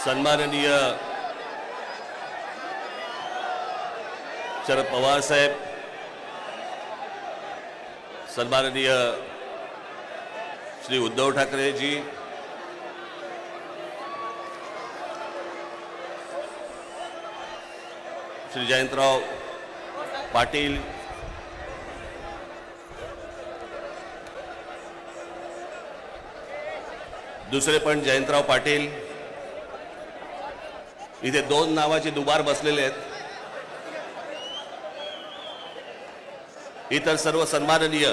सन्माननीय शरद पवार साहेब, सन्माननीय श्री उद्धव ठाकरे जी, श्री जयंतराव पाटील, दुसरे पण जयंतराव पाटील, इथे दोन नावाचे दुबार बसलेले आहेत, इतर सर्व सन्माननीय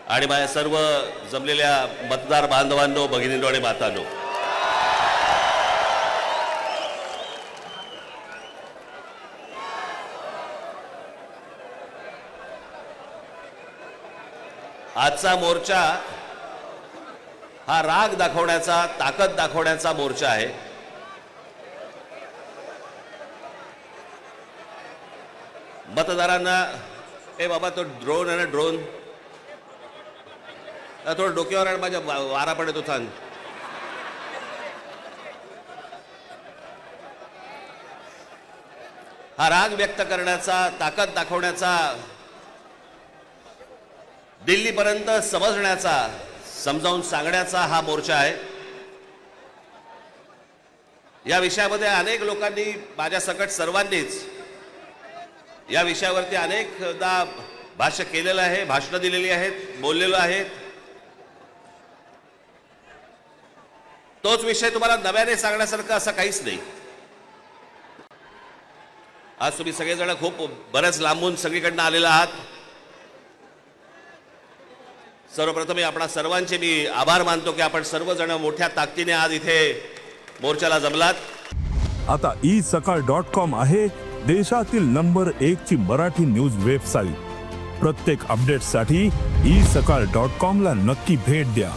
आणि माझ्या सर्व जमलेल्या मतदार बांधवांनो, भगिनींनो आणि मातांनो, आजचा मोर्चा हा राग दाखवण्याचा, ताकद दाखवण्याचा मोर्चा आहे। मतदारांना ए बाबा तो ड्रोन आहे ना, ड्रोन थोडं डोक्यावर आणि माझ्या वारा पडत होता। हा राग व्यक्त करण्याचा, ताकद दाखवण्याचा, दिल्लीपर्यंत समजण्याचा, समजावून सांगण्याचा हा मोर्चा आहे। या विषयामध्ये अनेक लोकांनी, माझ्या सकट सर्वांनीच या विषयावरती अनेकदा भाष्य केलेलं आहे, भाषणं दिलेली आहेत, बोललेलो आहेत। तोच विषय तुम्हाला नव्याने सांगण्यासारखं असं काहीच नाही। आज तुम्ही सगळेजण खूप बरेच लांबून सगळीकडनं आलेला आहात। सर्वप्रथम आपणा सर्वांचे मी आभार मानतो की आपण सर्वजण मोठ्या ताकदीने आज इथे मोर्चाला जमलात। आता isakal.com आहे देशातील नंबर 1 ची मराठी न्यूज वेबसाईट। प्रत्येक अपडेटसाठी isakal.com ला नक्की भेट द्या।